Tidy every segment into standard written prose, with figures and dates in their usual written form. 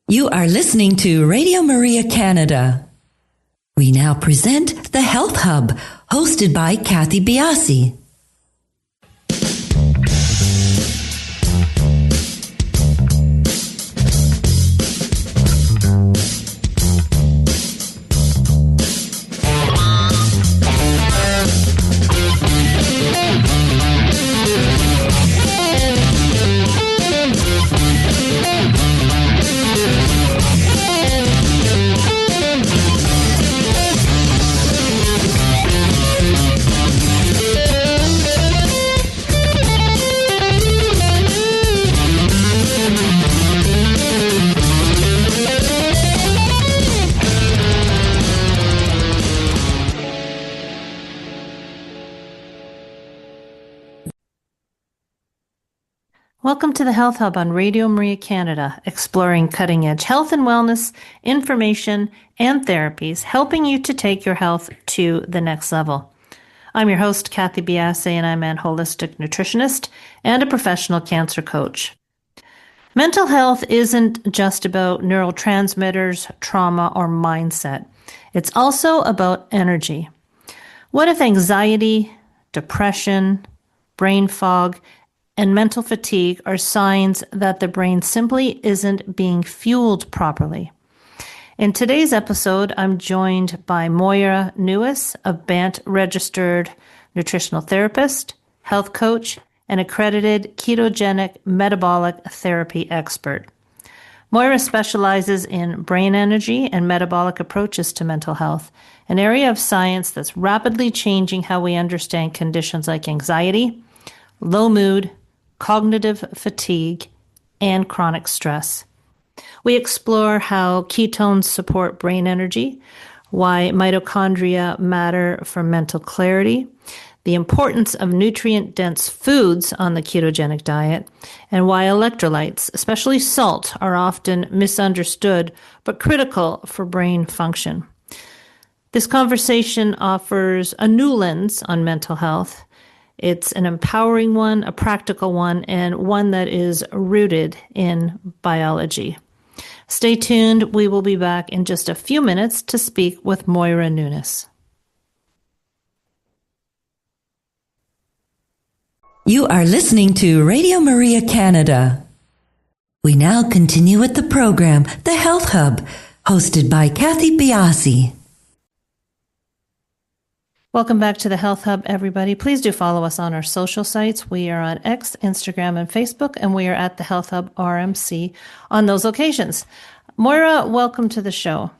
You are listening to Radio Maria Canada. We now present the Health Hub, hosted by Cathy Biase. Welcome to the Health Hub on Radio Maria Canada, exploring cutting-edge health and wellness, information, and therapies, helping you to take your health to the next level. I'm your host, Cathy Biase, and I'm an holistic nutritionist and a professional cancer coach. Mental health isn't just about neurotransmitters, trauma, or mindset. It's also about energy. What if anxiety, depression, brain fog, and mental fatigue are signs that the brain simply isn't being fueled properly? In today's episode, I'm joined by Moira Newiss, a BANT-registered nutritional therapist, health coach, and accredited ketogenic metabolic therapy expert. Moira specializes in brain energy and metabolic approaches to mental health, an area of science that's rapidly changing how we understand conditions like anxiety, low mood, cognitive fatigue, and chronic stress. We explore how ketones support brain energy, why mitochondria matter for mental clarity, the importance of nutrient-dense foods on the ketogenic diet, and why electrolytes, especially salt, are often misunderstood but critical for brain function. This conversation offers a new lens on mental health. It's an empowering one, a practical one, and one that is rooted in biology. Stay tuned. We will be back in just a few minutes to speak with Moira Newiss. You are listening to Radio Maria Canada. We now continue with the program, The Health Hub, hosted by Cathy Biase. Welcome back to the Health Hub, everybody. Please do follow us on our social sites. We are on X, Instagram, and Facebook, and we are at the Health Hub RMC on those occasions. Moira, welcome to the show.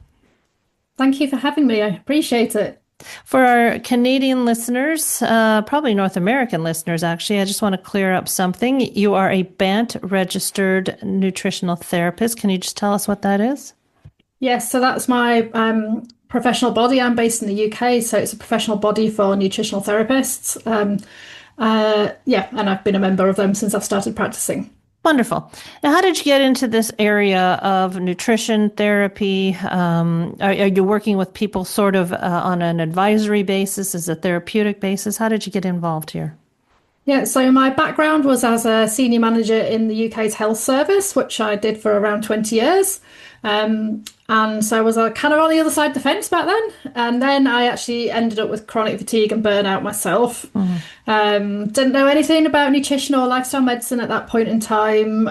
Thank you for having me. I appreciate it. For our Canadian listeners, probably North American listeners, actually, I just want to clear up something. You are a BANT-registered nutritional therapist. Can you just tell us what that is? Yes, so that's my professional body. I'm based in the UK, so it's a professional body for nutritional therapists. And I've been a member of them since I've started practicing. Wonderful. Now, how did you get into this area of nutrition therapy? Are you working with people sort of on an advisory basis, as a therapeutic basis? How did you get involved here? Yeah, so my background was as a senior manager in the UK's health service, which I did for around 20 years. And so I was kind of on the other side of the fence back then. And then I actually ended up with chronic fatigue and burnout myself. Didn't know anything about nutrition or lifestyle medicine at that point in time.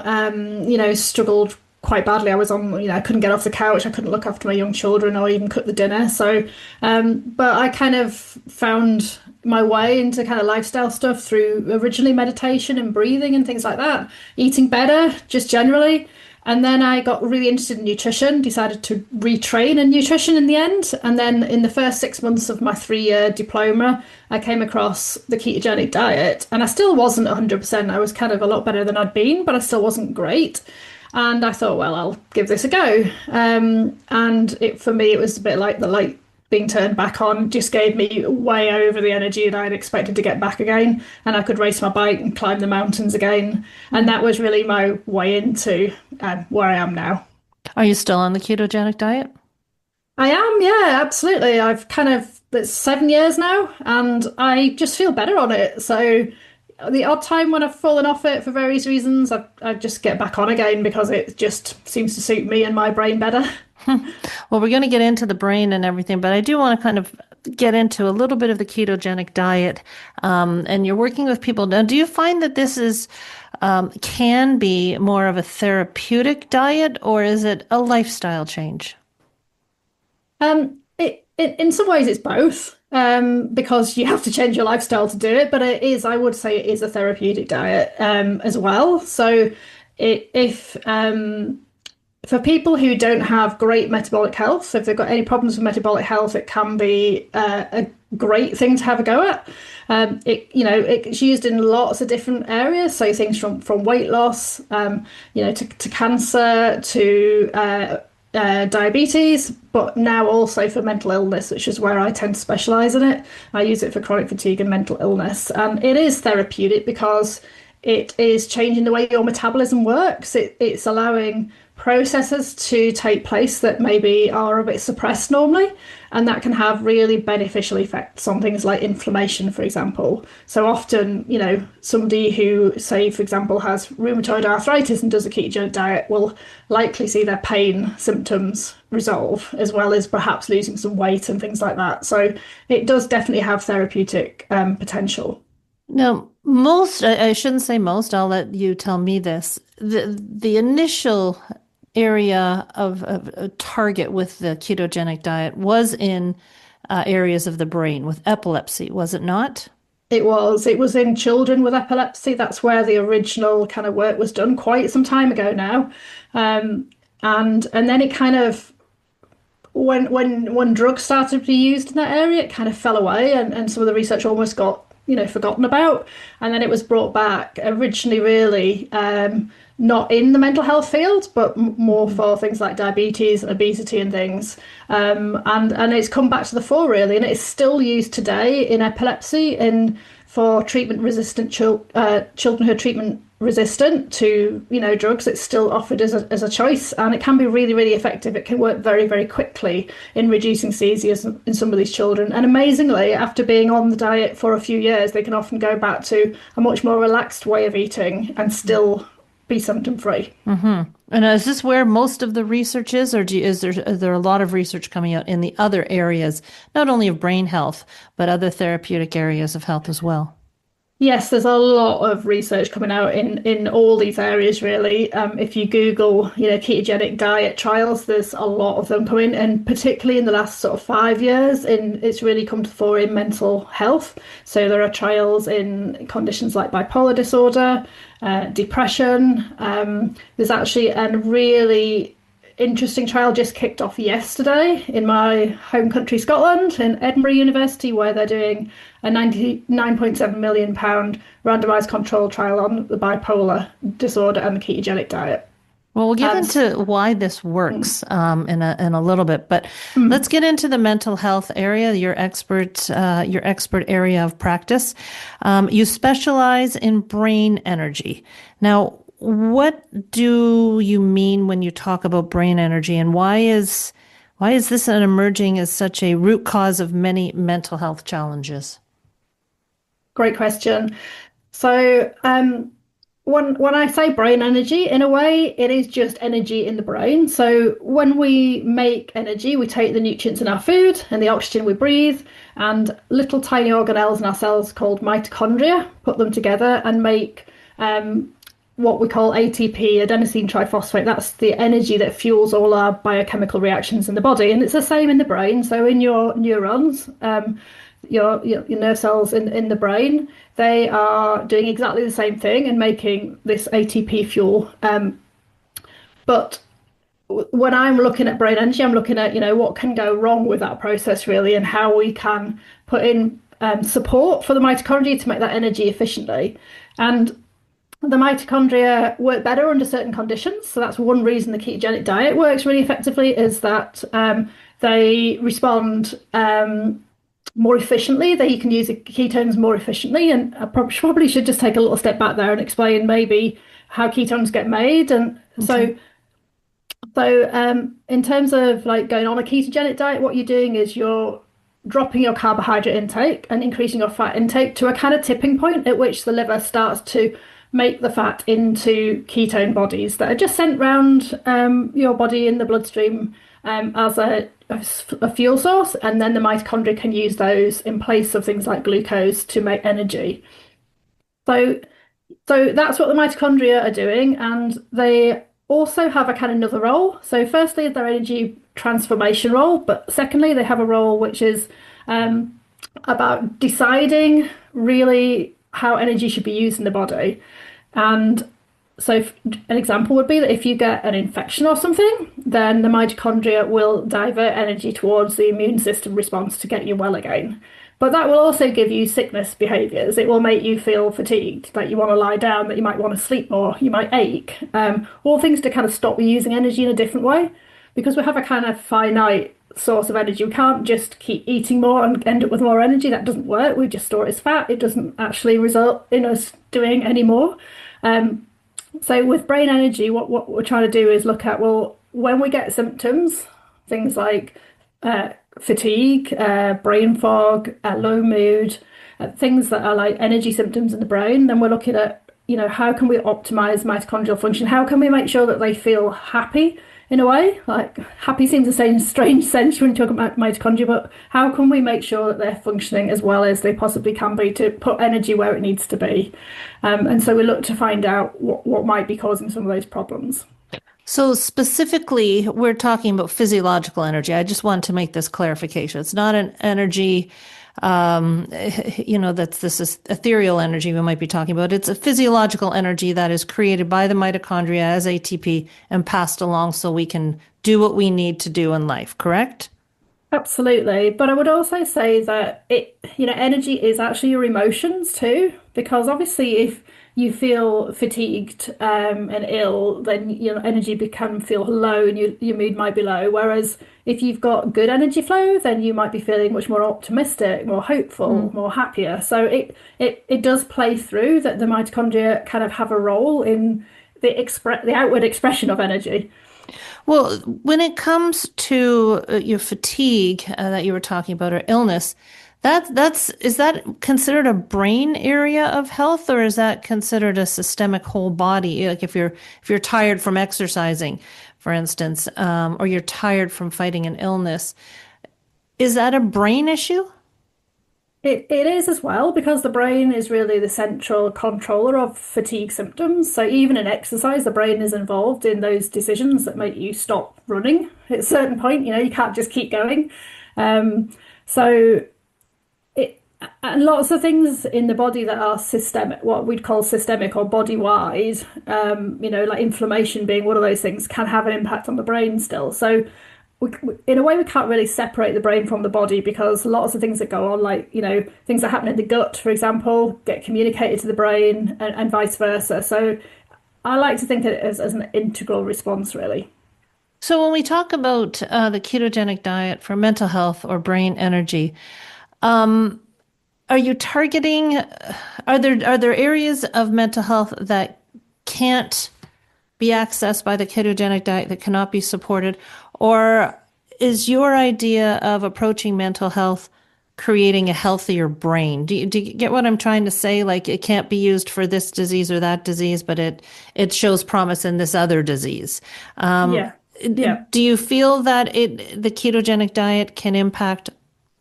Struggled quite badly. I was I couldn't get off the couch. I couldn't look after my young children or even cook the dinner. So, but I kind of found my way into kind of lifestyle stuff through originally meditation and breathing and things like that, eating better, just generally. And then I got really interested in nutrition, decided to retrain in nutrition in the end. And then in the first 6 months of my 3-year diploma, I came across the ketogenic diet. And I still wasn't 100%. I was kind of a lot better than I'd been, but I still wasn't great. And I thought, well, I'll give this a go. For me, it was a bit like the light being turned back on, just gave me way over the energy that I'd expected to get back again. And I could race my bike and climb the mountains again. And that was really my way into where I am now. Are you still on the ketogenic diet? I am, yeah, absolutely. It's 7 years now and I just feel better on it. So the odd time when I've fallen off it for various reasons, I just get back on again because it just seems to suit me and my brain better. Well, we're going to get into the brain and everything, but I do want to kind of get into a little bit of the ketogenic diet. And you're working with people now. Do you find that this is can be more of a therapeutic diet, or is it a lifestyle change? In some ways, it's both, because you have to change your lifestyle to do it. But I would say it is a therapeutic diet, as well. So if for people who don't have great metabolic health, so if they've got any problems with metabolic health, it can be a great thing to have a go at. It's used in lots of different areas, so things from weight loss, to cancer, to diabetes, but now also for mental illness, which is where I tend to specialise in it. I use it for chronic fatigue and mental illness, and it is therapeutic because it is changing the way your metabolism works. It's allowing processes to take place that maybe are a bit suppressed normally, and that can have really beneficial effects on things like inflammation, for example. So often, somebody who, say, for example, has rheumatoid arthritis and does a ketogenic diet will likely see their pain symptoms resolve, as well as perhaps losing some weight and things like that. So it does definitely have therapeutic potential. Now, I shouldn't say most, I'll let you tell me this. The initial area of a target with the ketogenic diet was in areas of the brain with epilepsy, was it not? It was in children with epilepsy. That's where the original kind of work was done quite some time ago now. And then it kind of, when drugs started to be used in that area, it kind of fell away, and some of the research almost got forgotten about. And then it was brought back originally really not in the mental health field, but more for things like diabetes and obesity and things. And it's come back to the fore really, and it's still used today in epilepsy and for treatment-resistant children who are treatment-resistant to drugs. It's still offered as a choice, and it can be really, really effective. It can work very, very quickly in reducing seizures in some of these children. And amazingly, after being on the diet for a few years, they can often go back to a much more relaxed way of eating and still be symptom-free. Mm-hmm. And is this where most of the research is, or is there a lot of research coming out in the other areas, not only of brain health, but other therapeutic areas of health as well? Yes, there's a lot of research coming out in all these areas, really. If you Google, ketogenic diet trials, there's a lot of them coming, and particularly in the last sort of 5 years, it's really come to the fore in mental health. So there are trials in conditions like bipolar disorder, depression. There's actually a really interesting trial just kicked off yesterday in my home country, Scotland, in Edinburgh University, where they're doing a £99.7 million randomised control trial on the bipolar disorder and the ketogenic diet. Well, we'll get into why this works in a little bit, but let's get into the mental health area, your expert area of practice. You specialize in brain energy. Now, what do you mean when you talk about brain energy, and why is this emerging as such a root cause of many mental health challenges? Great question. So, when I say brain energy, in a way, it is just energy in the brain. So when we make energy, we take the nutrients in our food and the oxygen we breathe, and little tiny organelles in our cells called mitochondria, put them together and make what we call ATP, adenosine triphosphate. That's the energy that fuels all our biochemical reactions in the body. And it's the same in the brain. So in your neurons, your nerve cells in the brain, they are doing exactly the same thing and making this ATP fuel. But when I'm looking at brain energy, I'm looking at, what can go wrong with that process really, and how we can put in support for the mitochondria to make that energy efficiently. And the mitochondria work better under certain conditions. So that's one reason the ketogenic diet works really effectively, is that they respond more efficiently. That you can use the ketones more efficiently. And I probably should just take a little step back there and explain maybe how ketones get made. And okay. So in terms of like going on a ketogenic diet, what you're doing is you're dropping your carbohydrate intake and increasing your fat intake to a kind of tipping point at which the liver starts to make the fat into ketone bodies that are just sent round your body in the bloodstream as a fuel source, and then the mitochondria can use those in place of things like glucose to make energy. So that's what the mitochondria are doing, and they also have a kind of another role. So firstly, their energy transformation role, but secondly, they have a role which is about deciding really how energy should be used in the body. And so an example would be that if you get an infection or something, then the mitochondria will divert energy towards the immune system response to get you well again. But that will also give you sickness behaviours. It will make you feel fatigued, that you want to lie down, that you might want to sleep more, you might ache. All things to kind of stop you using energy in a different way. Because we have a kind of finite source of energy. We can't just keep eating more and end up with more energy. That doesn't work. We just store it as fat. It doesn't actually result in us doing any more. So with brain energy, what we're trying to do is look at, well, when we get symptoms, things like fatigue, brain fog, low mood, things that are like energy symptoms in the brain, then we're looking at, how can we optimize mitochondrial function? How can we make sure that they feel happy in a way? Like happy seems to say in a strange sense when you talk about mitochondria, but how can we make sure that they're functioning as well as they possibly can be to put energy where it needs to be? And so we look to find out what might be causing some of those problems. So specifically, we're talking about physiological energy. I just want to make this clarification. It's not an energy, that's this ethereal energy we might be talking about. It's a physiological energy that is created by the mitochondria as ATP and passed along so we can do what we need to do in life, correct? Absolutely. But I would also say that energy is actually your emotions too, because obviously if you feel fatigued and ill, then your energy can feel low and your mood might be low. Whereas if you've got good energy flow, then you might be feeling much more optimistic, more hopeful, more happier. So it does play through that the mitochondria kind of have a role in the outward expression of energy. Well, when it comes to your fatigue that you were talking about or illness, is that considered a brain area of health, or is that considered a systemic whole body? Like if you're tired from exercising, for instance, or you're tired from fighting an illness, is that a brain issue? It is as well, because the brain is really the central controller of fatigue symptoms. So even in exercise, the brain is involved in those decisions that make you stop running at a certain point. You can't just keep going. And lots of things in the body that are systemic, what we'd call systemic or body-wide, like inflammation being one of those things, can have an impact on the brain still. So in a way, we can't really separate the brain from the body, because lots of things that go on, like, things that happen in the gut, for example, get communicated to the brain and vice versa. So I like to think of it as an integral response, really. So when we talk about the ketogenic diet for mental health or brain energy, are you targeting, are there areas of mental health that can't be accessed by the ketogenic diet, that cannot be supported? Or is your idea of approaching mental health creating a healthier brain? Do you get what I'm trying to say? Like, it can't be used for this disease or that disease, but it shows promise in this other disease. Yeah. Do you feel that the ketogenic diet can impact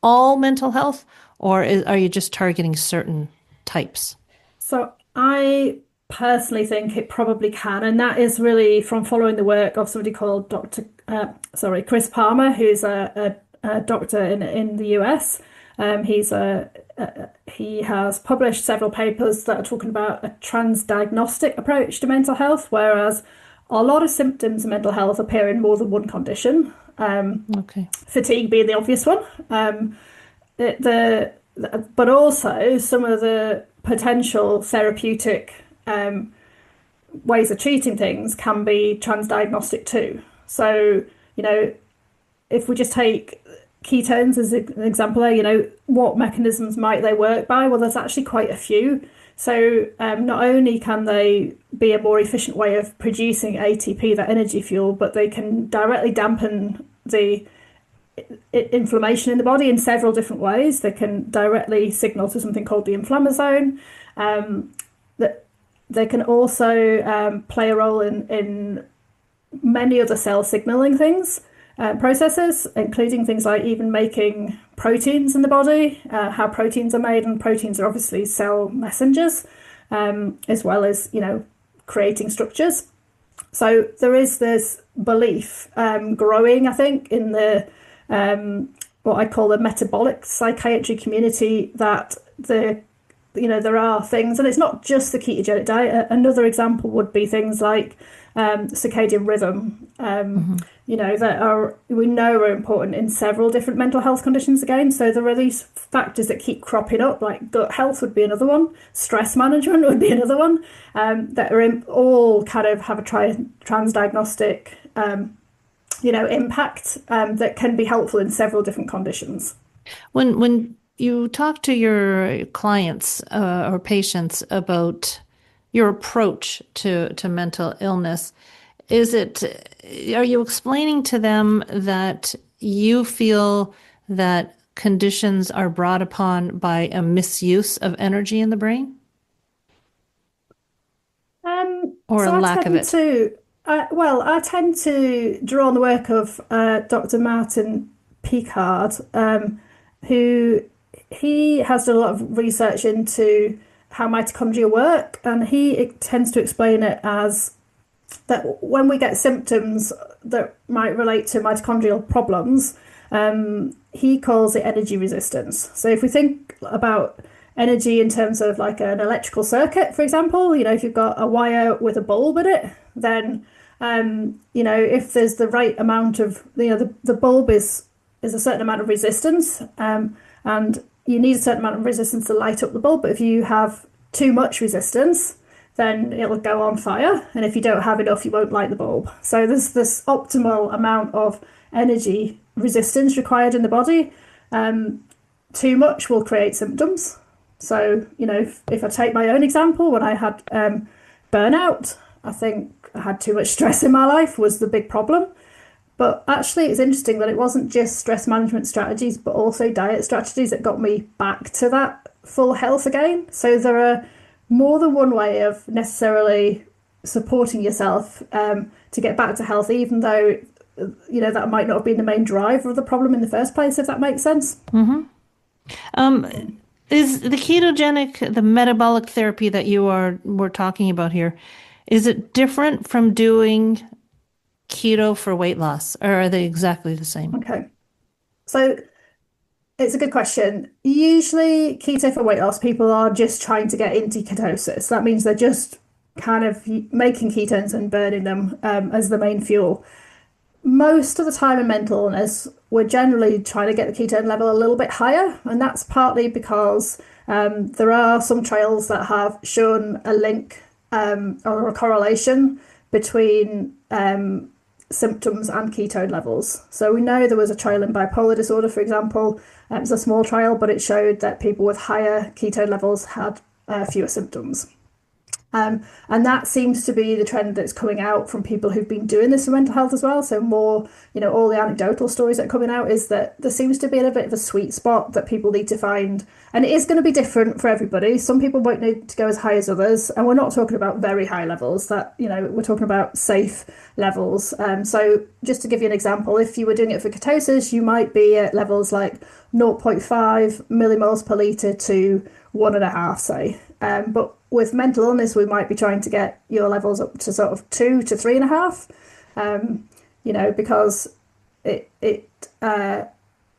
all mental health, or are you just targeting certain types? So I personally think it probably can, and that is really from following the work of somebody called Chris Palmer, who's a doctor in the US. He has published several papers that are talking about a transdiagnostic approach to mental health, whereas a lot of symptoms of mental health appear in more than one condition. Fatigue being the obvious one. But also some of the potential therapeutic ways of treating things can be transdiagnostic too. So, if we just take ketones as an example, what mechanisms might they work by? Well, there's actually quite a few. So not only can they be a more efficient way of producing ATP, that energy fuel, but they can directly dampen the inflammation in the body in several different ways. They can directly signal to something called the inflammasome. That they can also play a role in many other cell signaling things, processes, including things like even making proteins in the body, how proteins are made, and proteins are obviously cell messengers, as well as, creating structures. So there is this belief growing, I think, in the what I call the metabolic psychiatry community, that there are things, and it's not just the ketogenic diet. Another example would be things like circadian rhythm, that we know are important in several different mental health conditions again. So there are these factors that keep cropping up, like gut health would be another one, stress management would be another one, that are all kind of have a transdiagnostic impact that can be helpful in several different conditions. When you talk to your clients or patients about your approach to mental illness, are you explaining to them that you feel that conditions are brought upon by a misuse of energy in the brain? Or a lack of it? I tend to draw on the work of Dr. Martin Picard, who he has done a lot of research into how mitochondria work, and he tends to explain it as that when we get symptoms that might relate to mitochondrial problems, he calls it energy resistance. So if we think about energy in terms of like an electrical circuit, for example, if you've got a wire with a bulb in it, then if there's the right amount of the bulb is a certain amount of resistance, and you need a certain amount of resistance to light up the bulb. But if you have too much resistance, then it'll go on fire, and if you don't have enough, you won't light the bulb. So there's this optimal amount of energy resistance required in the body. Too much will create symptoms. So if I take my own example, when I had burnout, I think I had too much stress in my life was the big problem. But actually, it's interesting that it wasn't just stress management strategies, but also diet strategies that got me back to that full health again. So there are more than one way of necessarily supporting yourself to get back to health, even though that might not have been the main driver of the problem in the first place, if that makes sense. Mm-hmm. Is the ketogenic, the metabolic therapy that we're talking about here, is it different from doing keto for weight loss, or are they exactly the same? Okay. So it's a good question. Usually keto for weight loss, people are just trying to get into ketosis. That means they're just kind of making ketones and burning them as the main fuel. Most of the time in mental illness, we're generally trying to get the ketone level a little bit higher. And that's partly because there are some trials that have shown a link or a correlation between symptoms and ketone levels. So we know there was a trial in bipolar disorder, for example. It was a small trial, but it showed that people with higher ketone levels had fewer symptoms. And that seems to be the trend that's coming out from people who've been doing this for mental health as well. So more, all the anecdotal stories that are coming out is that there seems to be a bit of a sweet spot that people need to find. And it is going to be different for everybody. Some people won't need to go as high as others. And we're not talking about very high levels, that, we're talking about safe levels. So just to give you an example, if you were doing it for ketosis, you might be at levels like 0.5 millimoles per litre to 1.5, say. But with mental illness, we might be trying to get your levels up to sort of 2 to 3.5, because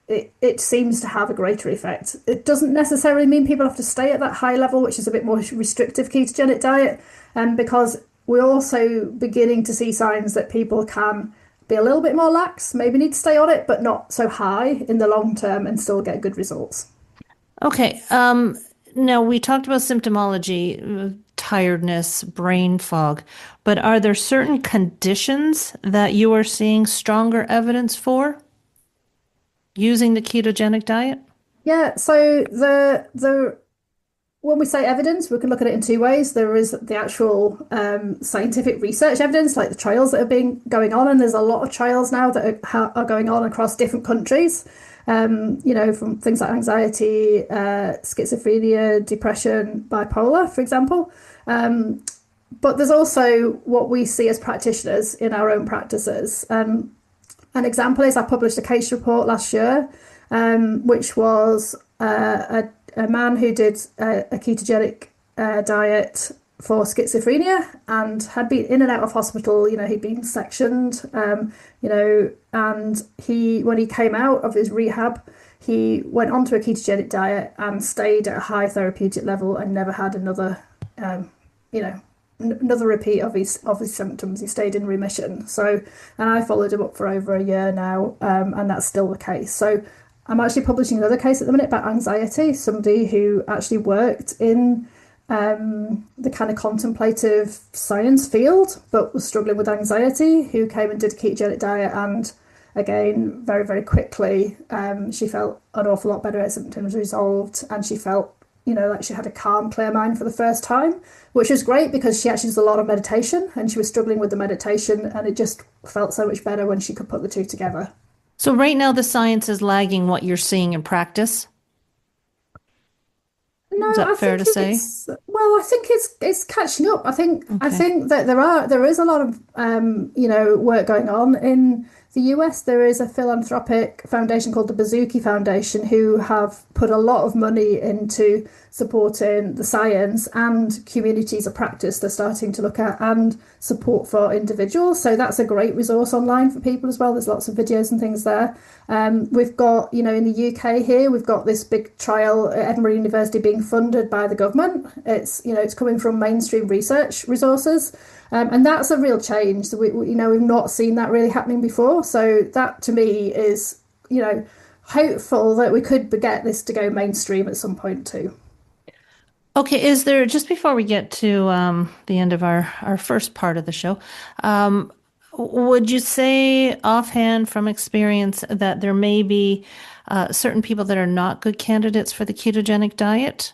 it seems to have a greater effect. It doesn't necessarily mean people have to stay at that high level, which is a bit more restrictive ketogenic diet, because we're also beginning to see signs that people can be a little bit more lax, maybe need to stay on it, but not so high in the long term and still get good results. Okay. Now, we talked about symptomology, tiredness, brain fog, but are there certain conditions that you are seeing stronger evidence for using the ketogenic diet? Yeah, so when we say evidence, we can look at it in two ways. There is the actual scientific research evidence, like the trials that have been going on, and there's a lot of trials now that are going on across different countries. From things like anxiety, schizophrenia, depression, bipolar, for example. But there's also what we see as practitioners in our own practices. An example is I published a case report last year, which was a man who did a ketogenic diet for schizophrenia and had been in and out of hospital. He'd been sectioned, and when he came out of his rehab, he went onto a ketogenic diet and stayed at a high therapeutic level and never had another repeat of his symptoms. He stayed in remission. And I followed him up for over a year now, and that's still the case. So I'm actually publishing another case at the minute about anxiety, somebody who actually worked in the kind of contemplative science field, but was struggling with anxiety, who came and did a ketogenic diet, and again, very, very quickly, she felt an awful lot better. Her symptoms resolved, and she felt, like she had a calm, clear mind for the first time, which was great because she actually does a lot of meditation, and she was struggling with the meditation, and it just felt so much better when she could put the two together. So right now the science is lagging what you're seeing in practice? No, is that fair to say? I think it's catching up. I think that there is a lot of work going on in the US. There is a philanthropic foundation called the Bazooki Foundation who have put a lot of money into supporting the science and communities of practice they're starting to look at, and support for individuals. So that's a great resource online for people as well. There's lots of videos and things there. We've got, in the UK here, we've got this big trial at Edinburgh University being funded by the government. It's coming from mainstream research resources. And that's a real change. So we've not seen that really happening before. So that to me is, hopeful that we could get this to go mainstream at some point too. Okay, is there, just before we get to the end of our first part of the show, would you say offhand from experience that there may be certain people that are not good candidates for the ketogenic diet?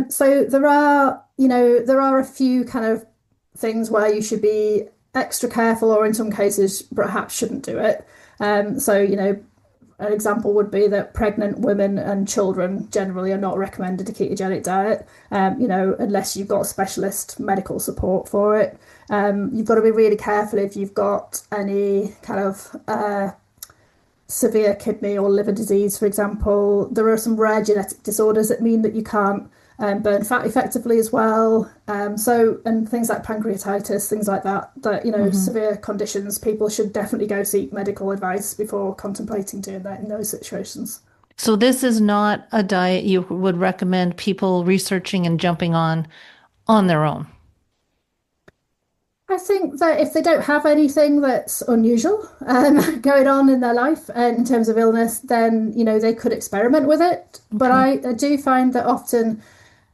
So there are a few kind of things where you should be extra careful, or in some cases perhaps shouldn't do it. An example would be that pregnant women and children generally are not recommended a ketogenic diet, unless you've got specialist medical support for it. You've got to be really careful if you've got any kind of severe kidney or liver disease, for example. There are some rare genetic disorders that mean that you can't burn fat effectively as well. And things like pancreatitis, things like that, severe conditions, people should definitely go seek medical advice before contemplating doing that in those situations. So this is not a diet you would recommend people researching and jumping on their own? I think that if they don't have anything that's unusual going on in their life in terms of illness, then, they could experiment with it. Okay. But I do find that often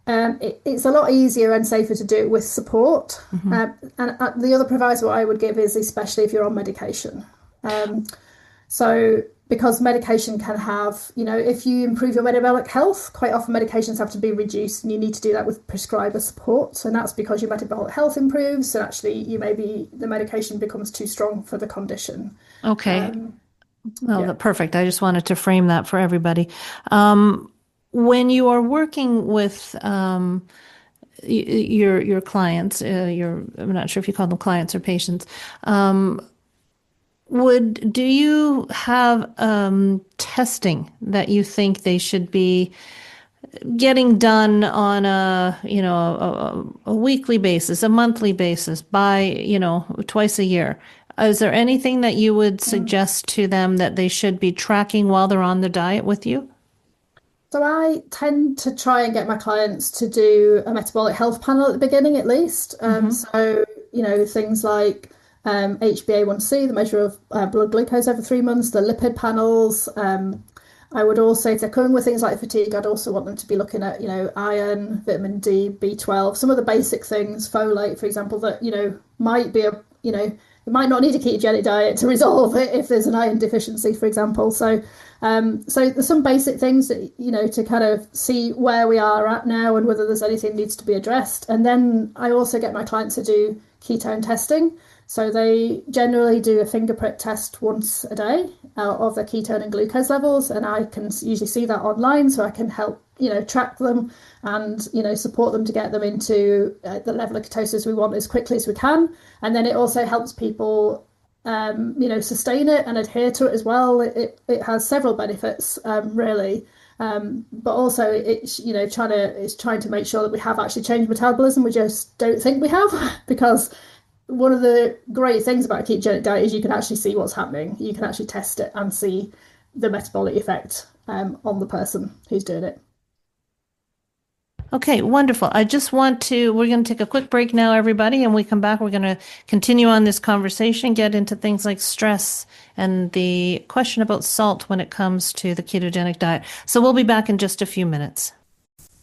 it's a lot easier and safer to do it with support. Mm-hmm. And the other proviso I would give is, especially if you're on medication. Because medication can have, if you improve your metabolic health, quite often medications have to be reduced, and you need to do that with prescriber support. And that's because your metabolic health improves, and actually the medication becomes too strong for the condition. Okay. Perfect. I just wanted to frame that for everybody. When you are working with your clients, I'm not sure if you call them clients or patients, do you have testing that you think they should be getting done on a weekly basis, a monthly basis, by twice a year? Is there anything that you would suggest to them that they should be tracking while they're on the diet with you? So I tend to try and get my clients to do a metabolic health panel at the beginning, at least. So things like HbA1c, the measure of blood glucose over 3 months, the lipid panels. I would also, if they're coming with things like fatigue, I'd also want them to be looking at, iron, vitamin D, B12, some of the basic things, folate, for example, that, might be it might not need a ketogenic diet to resolve it if there's an iron deficiency, for example. So there's some basic things that, to kind of see where we are at now and whether there's anything needs to be addressed. And then I also get my clients to do ketone testing. So they generally do a finger prick test once a day of their ketone and glucose levels, and I can usually see that online, so I can help track them and support them to get them into the level of ketosis we want as quickly as we can. And then it also helps people sustain it and adhere to it as well. It has several benefits, really. But also it's trying to make sure that we have actually changed metabolism. We just don't think we have, because one of the great things about a ketogenic diet is you can actually see what's happening. You can actually test it and see the metabolic effect on the person who's doing it. Okay, wonderful. We're going to take a quick break now, everybody, and when we come back, we're going to continue on this conversation, get into things like stress and the question about salt when it comes to the ketogenic diet. So we'll be back in just a few minutes.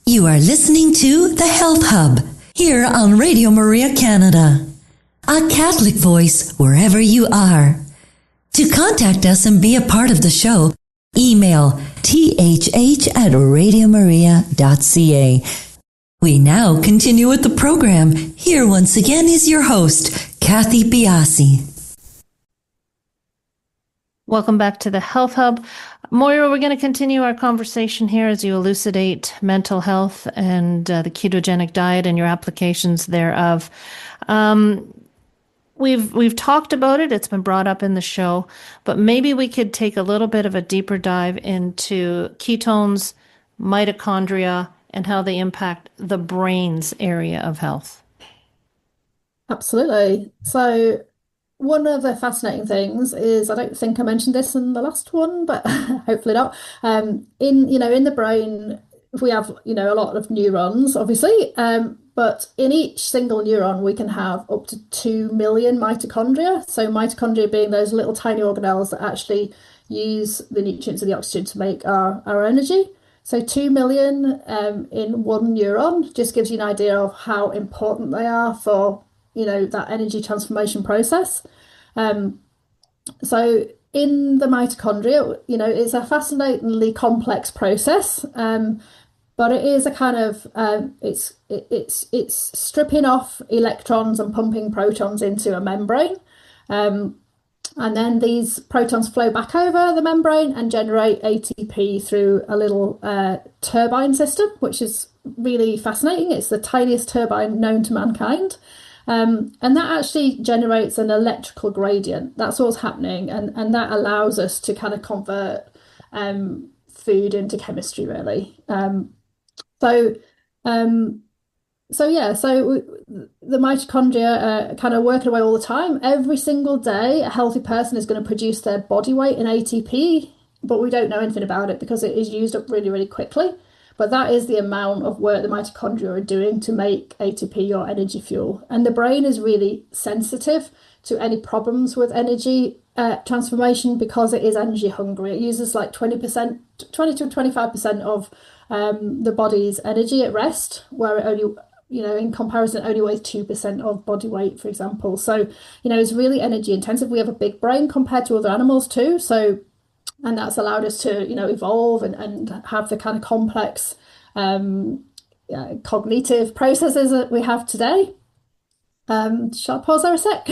You are listening to The Health Hub here on Radio Maria Canada. A Catholic voice wherever you are. To contact us and be a part of the show, email thh@radiomaria.ca. We now continue with the program. Here once again is your host, Cathy Biase. Welcome back to the Health Hub. Moira, we're going to continue our conversation here as you elucidate mental health and the ketogenic diet and your applications thereof. We've talked about it. It's been brought up in the show, but maybe we could take a little bit of a deeper dive into ketones, mitochondria, and how they impact the brain's area of health. Absolutely. So one of the fascinating things is, I don't think I mentioned this in the last one, but hopefully not. In the brain, we have, a lot of neurons, obviously. But in each single neuron, we can have up to 2 million mitochondria. So mitochondria being those little tiny organelles that actually use the nutrients and the oxygen to make our energy. So 2 million in one neuron just gives you an idea of how important they are for, that energy transformation process. So in the mitochondria, it's a fascinatingly complex process. But it is a kind of it's stripping off electrons and pumping protons into a membrane, and then these protons flow back over the membrane and generate ATP through a little turbine system, which is really fascinating. It's the tiniest turbine known to mankind, and that actually generates an electrical gradient. That's what's happening, and that allows us to kind of convert food into chemistry, really. So the mitochondria are kind of working away all the time. Every single day, a healthy person is going to produce their body weight in ATP, but we don't know anything about it because it is used up really, really quickly. But that is the amount of work the mitochondria are doing to make ATP or energy fuel. And the brain is really sensitive to any problems with energy transformation because it is energy hungry. It uses like 20 to 25% of the body's energy at rest, where it only, in comparison, only weighs 2% of body weight, for example. So, it's really energy intensive. We have a big brain compared to other animals too. So, and that's allowed us to, evolve and have the kind of complex cognitive processes that we have today. Shall I pause there a sec?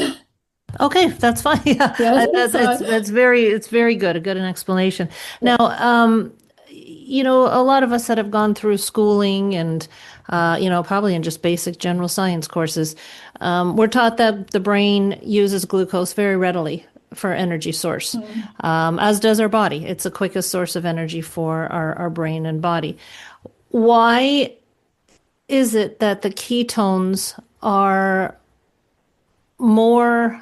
Okay, that's fine. Yeah, it's very good. A good explanation. Now, a lot of us that have gone through schooling and, probably in just basic general science courses, we're taught that the brain uses glucose very readily for energy source, as does our body. It's the quickest source of energy for our brain and body. Why is it that the ketones are more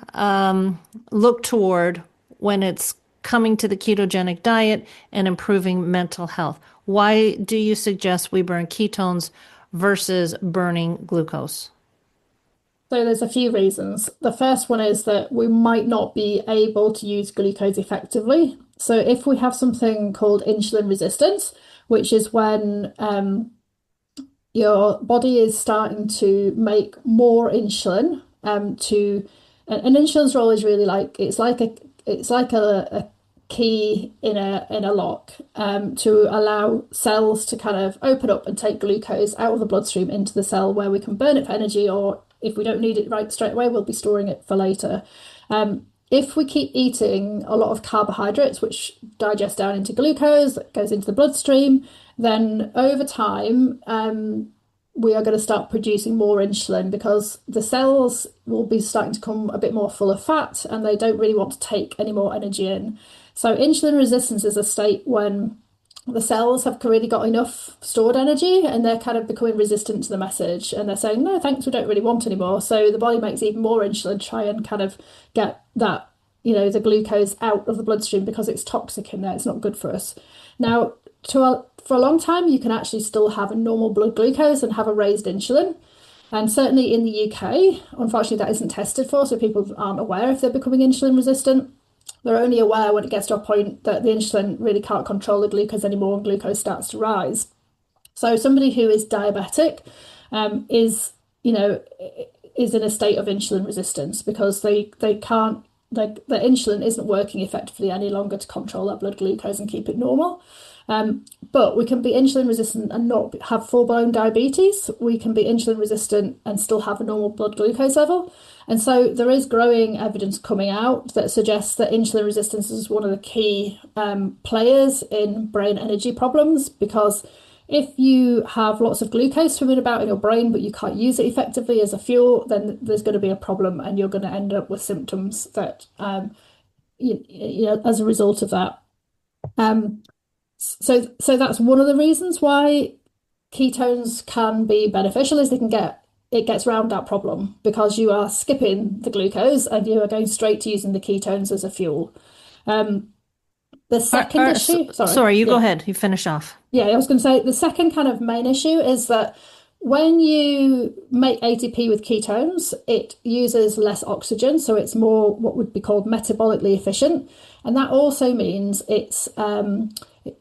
looked toward when it's coming to the ketogenic diet and improving mental health? Why do you suggest we burn ketones versus burning glucose? So there's a few reasons. The first one is that we might not be able to use glucose effectively. So if we have something called insulin resistance, which is when your body is starting to make more insulin to And insulin's role is really it's like a key in a lock, to allow cells to kind of open up and take glucose out of the bloodstream into the cell where we can burn it for energy, or if we don't need it right straight away, we'll be storing it for later. If we keep eating a lot of carbohydrates, which digest down into glucose, that goes into the bloodstream, then over time, we are going to start producing more insulin because the cells will be starting to come a bit more full of fat and they don't really want to take any more energy in. So insulin resistance is a state when the cells have really got enough stored energy and they're kind of becoming resistant to the message and they're saying, no, thanks, we don't really want any more. So the body makes even more insulin to try and kind of get that, the glucose out of the bloodstream because it's toxic in there. It's not good for us. Now, for a long time, you can actually still have a normal blood glucose and have a raised insulin. And certainly in the UK, unfortunately, that isn't tested for, so people aren't aware if they're becoming insulin resistant. They're only aware when it gets to a point that the insulin really can't control the glucose anymore and glucose starts to rise. So somebody who is diabetic is in a state of insulin resistance because they can't, the insulin isn't working effectively any longer to control that blood glucose and keep it normal. But we can be insulin resistant and not have full-blown diabetes. We can be insulin resistant and still have a normal blood glucose level. And so there is growing evidence coming out that suggests that insulin resistance is one of the key players in brain energy problems, because if you have lots of glucose swimming about in your brain but you can't use it effectively as a fuel, then there's going to be a problem and you're going to end up with symptoms that as a result of that. So that's one of the reasons why ketones can be beneficial, is it gets around that problem because you are skipping the glucose and you are going straight to using the ketones as a fuel. The second issue... Sorry, you go ahead. You finish off. Yeah, I was going to say the second kind of main issue is that when you make ATP with ketones, it uses less oxygen, so it's more what would be called metabolically efficient. And that also means it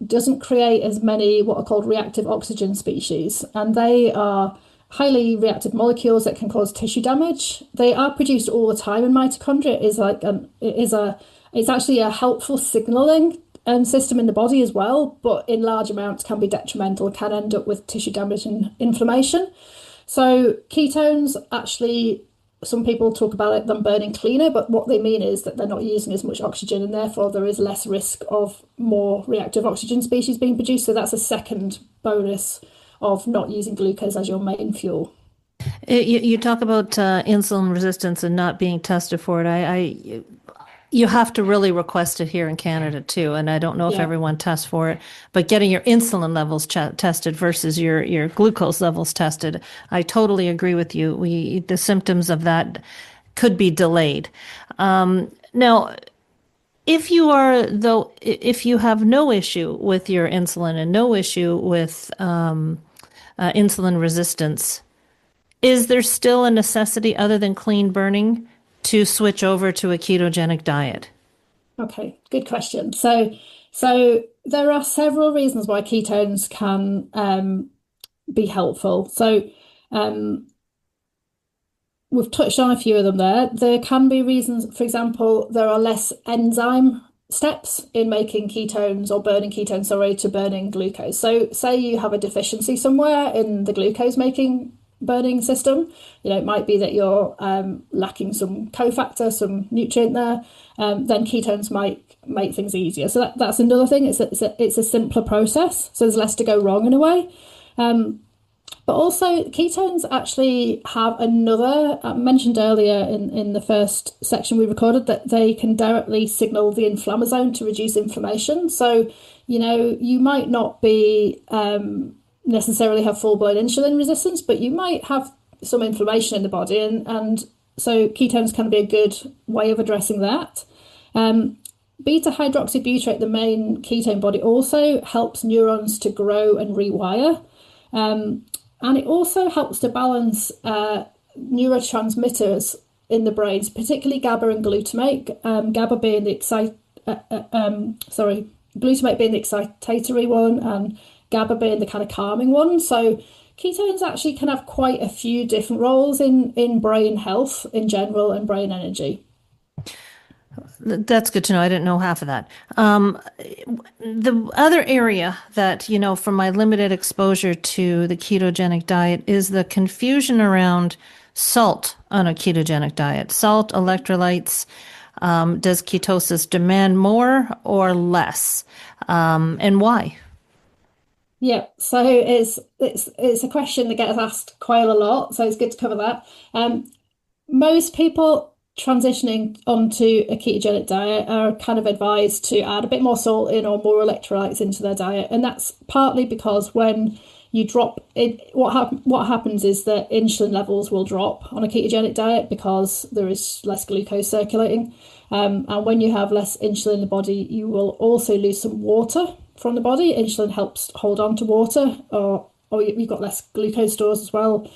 doesn't create as many what are called reactive oxygen species. And they are highly reactive molecules that can cause tissue damage. They are produced all the time in mitochondria. It's actually a helpful signaling system in the body as well, but in large amounts can be detrimental, can end up with tissue damage and inflammation. So ketones, actually, some people talk about them burning cleaner, but what they mean is that they're not using as much oxygen and therefore there is less risk of more reactive oxygen species being produced. So that's a second bonus of not using glucose as your main fuel. You talk about insulin resistance and not being tested for it. You have to really request it here in Canada too, and I don't know if everyone tests for it, but getting your insulin levels tested versus your glucose levels tested, I totally agree with you. The symptoms of that could be delayed. Now, if you have no issue with your insulin and no issue with insulin resistance, is there still a necessity other than clean burning to switch over to a ketogenic diet? Okay, good question. So there are several reasons why ketones can be helpful. So we've touched on a few of them there. There can be reasons, for example, there are less enzyme steps in making ketones or burning ketones, to burning glucose. So say you have a deficiency somewhere in the glucose making burning system, it might be that you're lacking some cofactor, some nutrient there, then ketones might make things easier. So that's another thing. It's a simpler process, so there's less to go wrong in a way. But also ketones actually have another, I mentioned earlier in the first section we recorded, that they can directly signal the inflammasome to reduce inflammation. So, you might not be necessarily have full-blown insulin resistance, but you might have some inflammation in the body, and so ketones can be a good way of addressing that. Beta hydroxybutyrate, the main ketone body, also helps neurons to grow and rewire, and it also helps to balance neurotransmitters in the brains, particularly GABA and glutamate. GABA being the glutamate being the excitatory one, and GABA being the kind of calming one. So ketones actually can have quite a few different roles in brain health in general and brain energy. That's good to know. I didn't know half of that. The other area that, from my limited exposure to the ketogenic diet is the confusion around salt on a ketogenic diet. Salt, electrolytes. Does ketosis demand more or less? And why? Yeah, so it's a question that gets asked quite a lot, so it's good to cover that. Most people transitioning onto a ketogenic diet are kind of advised to add a bit more salt in or more electrolytes into their diet, and that's partly because when you drop it, what happens is that insulin levels will drop on a ketogenic diet because there is less glucose circulating, and when you have less insulin in the body, you will also lose some water from the body. Insulin helps hold on to water, or you've got less glucose stores as well.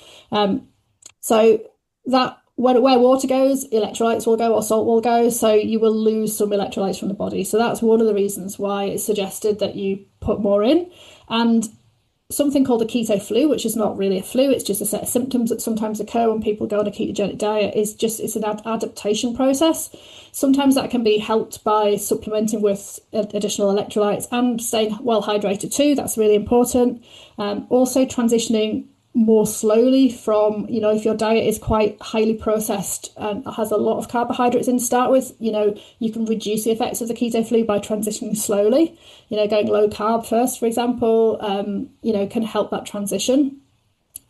So that where water goes, electrolytes will go or salt will go. So you will lose some electrolytes from the body. So that's one of the reasons why it's suggested that you put more in. And something called a keto flu, which is not really a flu, it's just a set of symptoms that sometimes occur when people go on a ketogenic diet, it's an adaptation process. Sometimes that can be helped by supplementing with additional electrolytes and staying well hydrated too. That's really important. Also transitioning more slowly from, if your diet is quite highly processed and has a lot of carbohydrates in to start with, you can reduce the effects of the keto flu by transitioning slowly. Going low carb first, for example, can help that transition.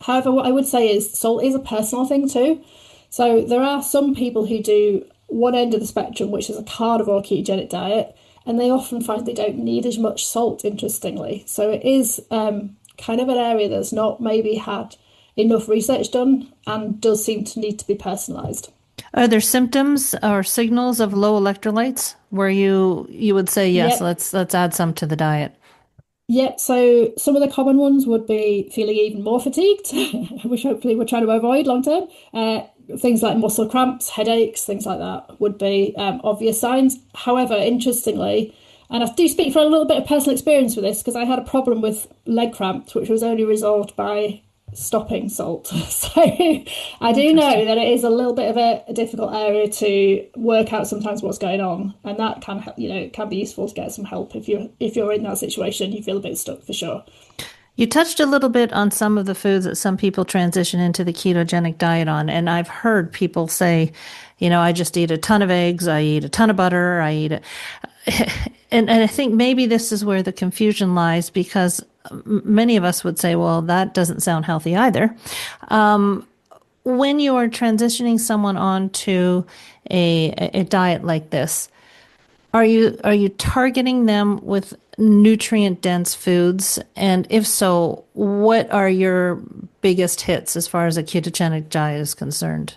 However, what I would say is salt is a personal thing too. So there are some people who do one end of the spectrum, which is a carnivore ketogenic diet, and they often find they don't need as much salt, interestingly. So it is kind of an area that's not maybe had enough research done and does seem to need to be personalised. Are there symptoms or signals of low electrolytes where you would say, yes, let's add some to the diet? Yeah, so some of the common ones would be feeling even more fatigued, which hopefully we're trying to avoid long term. Things like muscle cramps, headaches, things like that would be obvious signs. However, interestingly, and I do speak from a little bit of personal experience with this because I had a problem with leg cramps, which was only resolved by stopping salt. So I do know that it is a little bit of a difficult area to work out sometimes what's going on, and that can it can be useful to get some help if you're in that situation, you feel a bit stuck for sure. You touched a little bit on some of the foods that some people transition into the ketogenic diet on, and I've heard people say, I just eat a ton of eggs, I eat a ton of butter, I eat it. And I think maybe this is where the confusion lies, because many of us would say, well, that doesn't sound healthy either. When you are transitioning someone onto a diet like this, are you targeting them with nutrient-dense foods? And if so, what are your biggest hits as far as a ketogenic diet is concerned?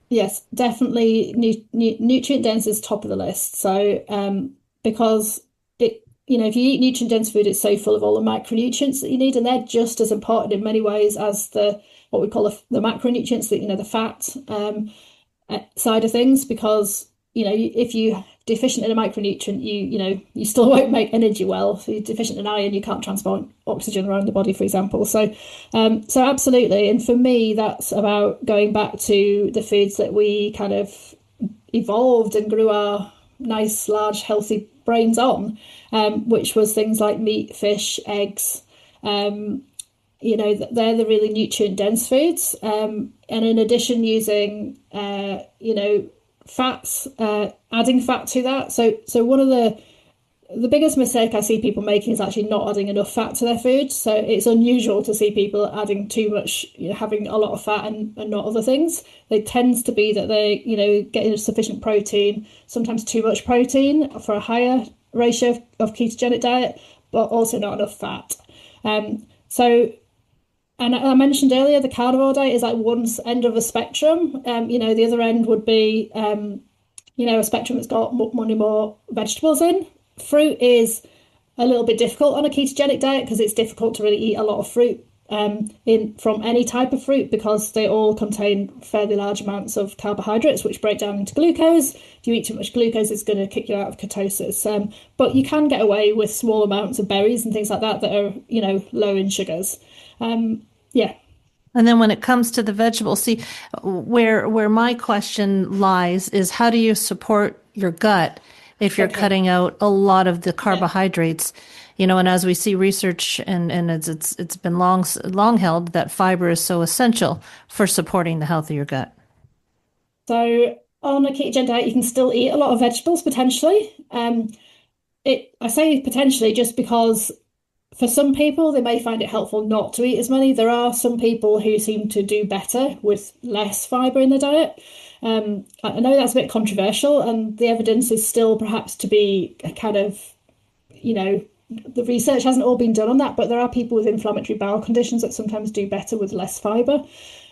Yes, definitely nutrient dense is top of the list. So because if you eat nutrient dense food, it's so full of all the micronutrients that you need, and they're just as important in many ways as what we call the macronutrients, the fat side of things. Because if you're deficient in a micronutrient, you still won't make energy well. If you're deficient in iron, you can't transport oxygen around the body, for example. So absolutely. And for me, that's about going back to the foods that we kind of evolved and grew our nice, large, healthy brains on, which was things like meat, fish, eggs. They're the really nutrient dense foods. And in addition, using fats, adding fat to that. So one of the biggest mistake I see people making is actually not adding enough fat to their food. So it's unusual to see people adding too much, having a lot of fat and not other things. It tends to be that they, getting sufficient protein, sometimes too much protein for a higher ratio of ketogenic diet, but also not enough fat. And I mentioned earlier, the carnivore diet is like one end of the spectrum. The other end would be, a spectrum that's got many more vegetables in. Fruit is a little bit difficult on a ketogenic diet because it's difficult to really eat a lot of fruit from any type of fruit because they all contain fairly large amounts of carbohydrates, which break down into glucose. If you eat too much glucose, it's going to kick you out of ketosis. But you can get away with small amounts of berries and things like that are, low in sugars. Yeah. And then when it comes to the vegetables, see, where my question lies is how do you support your gut if you're cutting out a lot of the carbohydrates? You know, and as we see research and it's been long held that fiber is so essential for supporting the health of your gut. So on a ketogenic diet, you can still eat a lot of vegetables potentially. I say potentially just because for some people, they may find it helpful not to eat as many. There are some people who seem to do better with less fibre in their diet. I know that's a bit controversial, and the evidence is still perhaps to be kind of, the research hasn't all been done on that, but there are people with inflammatory bowel conditions that sometimes do better with less fibre.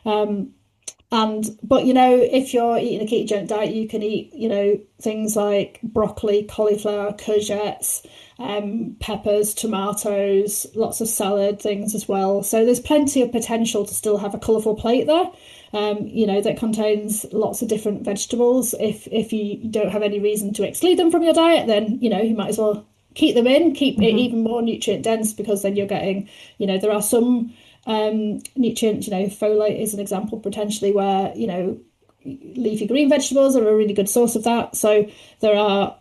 But if you're eating a ketogenic diet, you can eat, things like broccoli, cauliflower, courgettes, peppers, tomatoes, lots of salad things as well. So there's plenty of potential to still have a colourful plate there, that contains lots of different vegetables. If you don't have any reason to exclude them from your diet, then, you might as well keep them in, keep it even more nutrient dense, because then you're getting, there are some nutrients, folate is an example potentially where, leafy green vegetables are a really good source of that. So there are,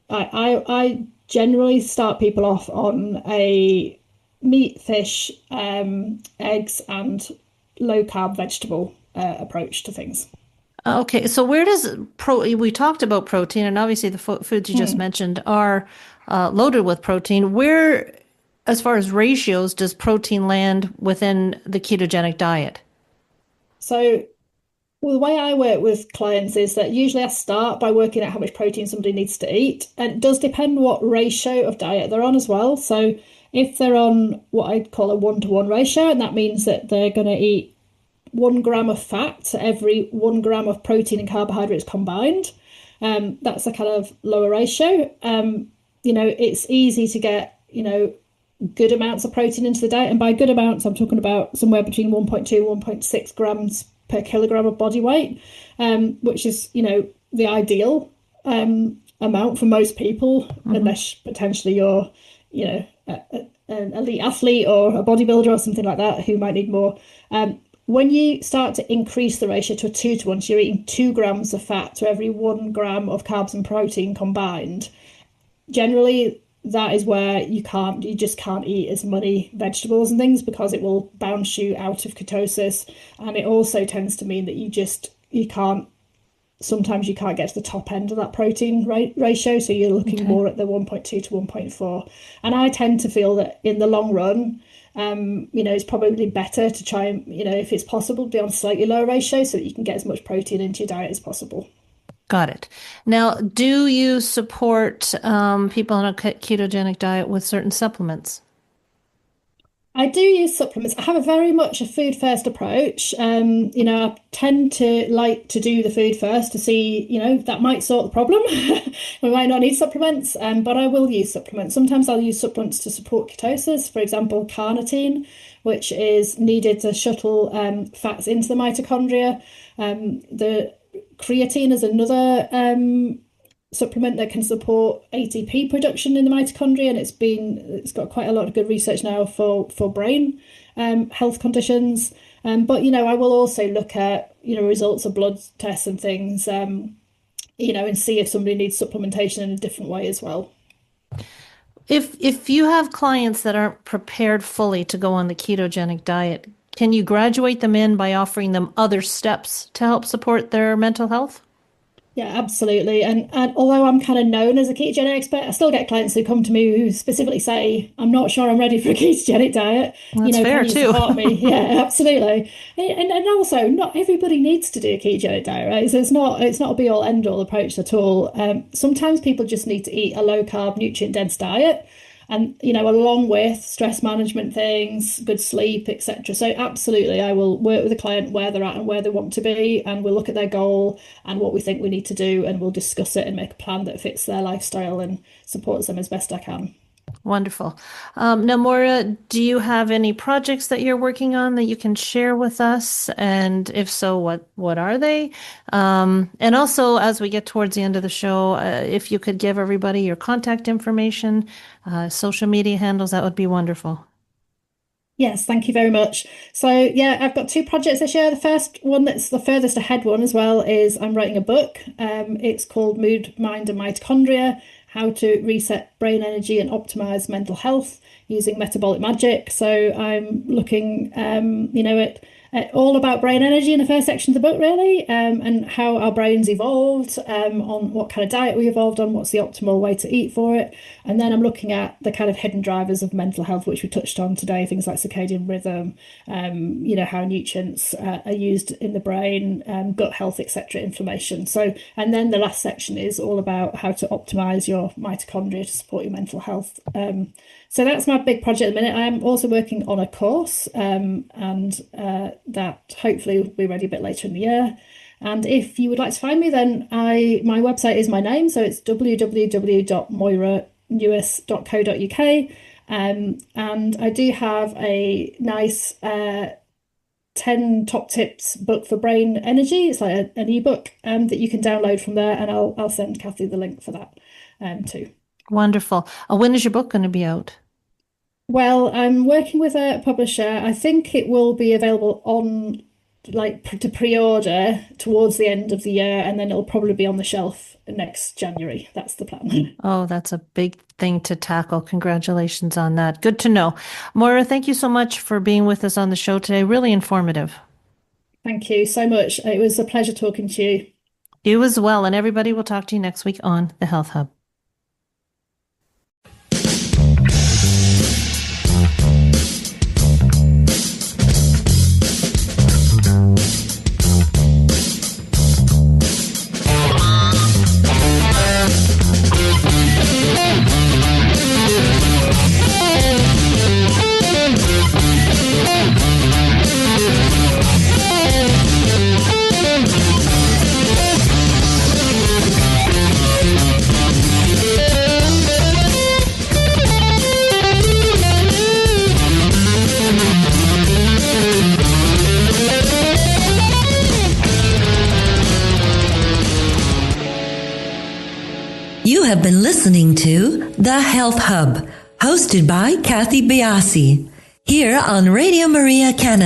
I generally start people off on a meat, fish, eggs and low carb vegetable approach to things. Okay, so where does we talked about protein, and obviously the foods you just mentioned are loaded with protein. Where, as far as ratios, does protein land within the ketogenic diet? So, the way I work with clients is that usually I start by working out how much protein somebody needs to eat. And it does depend what ratio of diet they're on as well. So if they're on what I'd call a 1-to-1 ratio, and that means that they're going to eat 1 gram of fat to every 1 gram of protein and carbohydrates combined, that's a kind of lower ratio. It's easy to get, good amounts of protein into the diet. And by good amounts, I'm talking about somewhere between 1.2 and 1.6 grams per kilogram of body weight, which is, the ideal amount for most people, unless potentially you're, an elite athlete or a bodybuilder or something like that who might need more. When you start to increase the ratio to a 2-to-1, so you're eating 2 grams of fat to every 1 gram of carbs and protein combined, generally that is where you just can't eat as many vegetables and things, because it will bounce you out of ketosis. And it also tends to mean that sometimes you can't get to the top end of that protein ratio. So you're looking more at the 1.2 to 1.4. And I tend to feel that in the long run, it's probably better to try and, if it's possible, be on slightly lower ratio so that you can get as much protein into your diet as possible. Got it. Now, do you support people on a ketogenic diet with certain supplements? I do use supplements. I have a very much a food first approach. I tend to like to do the food first to see, that might sort the problem. We might not need supplements, but I will use supplements. Sometimes I'll use supplements to support ketosis. For example, carnitine, which is needed to shuttle fats into the mitochondria. The creatine is another supplement that can support ATP production in the mitochondria, and it's got quite a lot of good research now for brain health conditions. But I will also look at results of blood tests and things, and see if somebody needs supplementation in a different way as well. If you have clients that aren't prepared fully to go on the ketogenic diet, can you graduate them in by offering them other steps to help support their mental health? Yeah, absolutely. And although I'm kind of known as a ketogenic expert, I still get clients who come to me who specifically say, I'm not sure I'm ready for a ketogenic diet. That's fair can you too. support me? Yeah, absolutely. And also, not everybody needs to do a ketogenic diet, right? So it's not a be all end all approach at all. Sometimes people just need to eat a low carb, nutrient dense diet. And, along with stress management things, good sleep, etc. So absolutely, I will work with the client where they're at and where they want to be, and we'll look at their goal and what we think we need to do, and we'll discuss it and make a plan that fits their lifestyle and supports them as best I can. Wonderful. Now, Moira, do you have any projects that you're working on that you can share with us? And if so, what are they? And also, as we get towards the end of the show, if you could give everybody your contact information, social media handles, that would be wonderful. Yes, thank you very much. So yeah, I've got two projects this year. The first one, that's the furthest ahead one as well, is I'm writing a book. It's called Mood, Mind and Mitochondria: How to Reset Brain Energy and Optimize Mental Health Using Metabolic Magic. So I'm looking, at all about brain energy in the first section of the book, really, and how our brains evolved, on what kind of diet we evolved on, what's the optimal way to eat for it. And then I'm looking at the kind of hidden drivers of mental health, which we touched on today, things like circadian rhythm, how nutrients are used in the brain, gut health, etc., inflammation. So, and then the last section is all about how to optimize your mitochondria to support your mental health. So that's my big project at the minute. I'm also working on a course, and that hopefully will be ready a bit later in the year. And if you would like to find me, then my website is my name, so it's www.moiranewis.co.uk. And I do have a nice 10 top tips book for brain energy. It's like an ebook that you can download from there, and I'll send Cathy the link for that too. Wonderful. When is your book going to be out? Well, I'm working with a publisher. I think it will be available on to pre-order towards the end of the year, and then it'll probably be on the shelf next January. That's the plan. Oh, that's a big thing to tackle. Congratulations on that. Good to know. Moira, thank you so much for being with us on the show today. Really informative. Thank you so much. It was a pleasure talking to you. You as well. And everybody will talk to you next week on the Health Hub. You have been listening to The Health Hub, hosted by Cathy Biase, here on Radio Maria Canada.